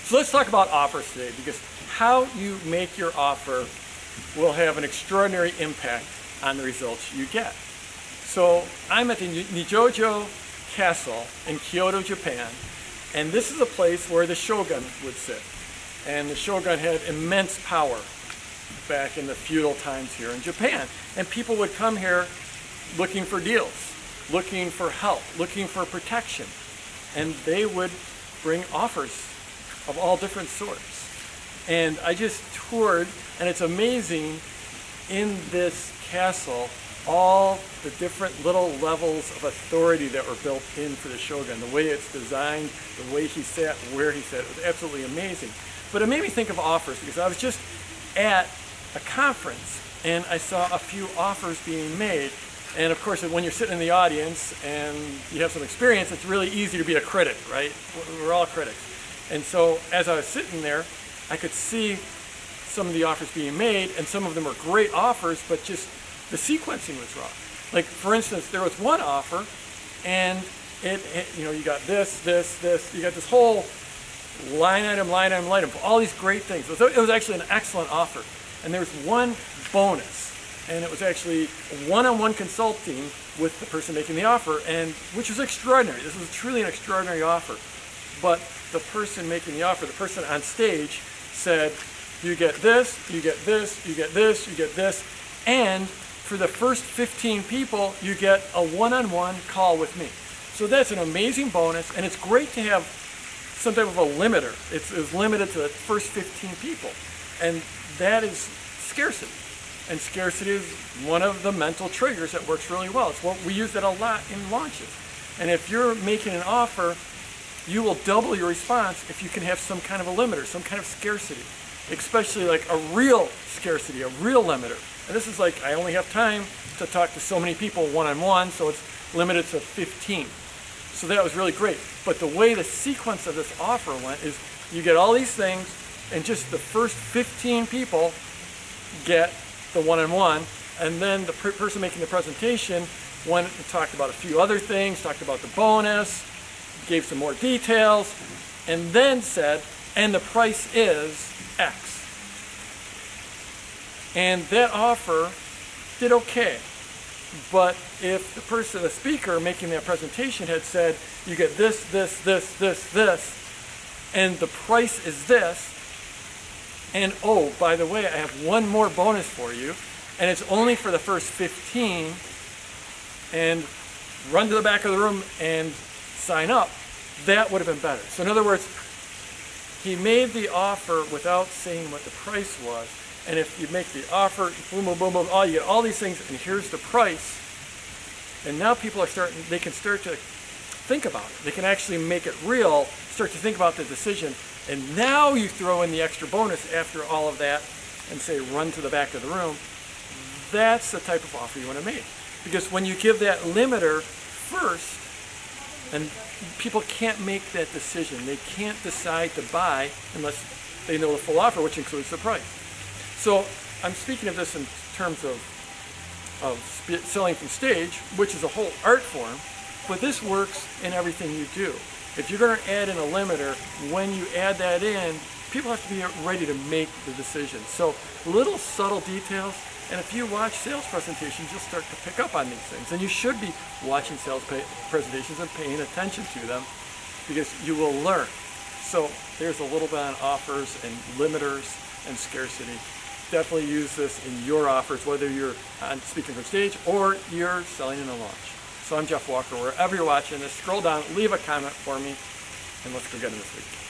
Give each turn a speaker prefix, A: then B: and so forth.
A: So let's talk about offers today, because how you make your offer will have an extraordinary impact on the results you get. So I'm at the Nijojo Castle in Kyoto, Japan, and this is a place where the shogun would sit. And the shogun had immense power back in the feudal times here in Japan. And people would come here looking for deals, looking for help, looking for protection. And they would bring offers of all different sorts. And I just toured, and it's amazing in this castle all the different little levels of authority that were built in for the shogun, the way it's designed, the way he sat, where he sat. It was absolutely amazing. But it made me think of offers, because I was just at a conference and I saw a few offers being made. And of course, when you're sitting in the audience and you have some experience, it's really easy to be a critic, right? We're all critics. And so as I was sitting there, I could see some of the offers being made, and some of them were great offers, but just the sequencing was wrong. Like, for instance, there was one offer, and you got this, you got this whole line item, all these great things. It was actually an excellent offer. And there was one bonus, and it was actually one-on-one consulting with the person making the offer, and which was extraordinary. This was truly an extraordinary offer. But the person making the offer, the person on stage, said, you get this, you get this, you get this, you get this, and for the first 15 people, you get a one-on-one call with me. So that's an amazing bonus, and it's great to have some type of a limiter. It's limited to the first 15 people, and that is scarcity. And scarcity is one of the mental triggers that works really well. It's what we use that a lot in launches. And if you're making an offer, you will double your response if you can have some kind of a limiter, some kind of scarcity, especially like a real scarcity, a real limiter. And this is like, I only have time to talk to so many people one-on-one, so it's limited to 15. So that was really great. But the way the sequence of this offer went is you get all these things, and just the first 15 people get the one-on-one, and then the person making the presentation went and talked about a few other things, talked about the bonus, gave some more details, and then said, and the price is X. And that offer did okay. But if the person, the speaker making that presentation had said, you get this, this, this, this, this, and the price is this, and oh, by the way, I have one more bonus for you, and it's only for the first 15, and run to the back of the room and sign up, that would have been better. So in other words, he made the offer without saying what the price was. And if you make the offer, boom, boom, boom, boom, oh, you get all these things, and here's the price. And now people are they can start to think about it. They can actually make it real, start to think about the decision. And now you throw in the extra bonus after all of that and say, run to the back of the room. That's the type of offer you want to make. Because when you give that limiter first, and people can't make that decision. They can't decide to buy unless they know the full offer, which includes the price. So I'm speaking of this in terms of selling from stage, which is a whole art form, but this works in everything you do. If you're going to add in a limiter, when you add that in, people have to be ready to make the decision. So little subtle details, and if you watch sales presentations, you'll start to pick up on these things. And you should be watching sales presentations and paying attention to them, because you will learn. So there's a little bit on offers and limiters and scarcity. Definitely use this in your offers, whether you're speaking from stage or you're selling in a launch. So I'm Jeff Walker. Wherever you're watching this, scroll down, leave a comment for me, and let's go get in this week.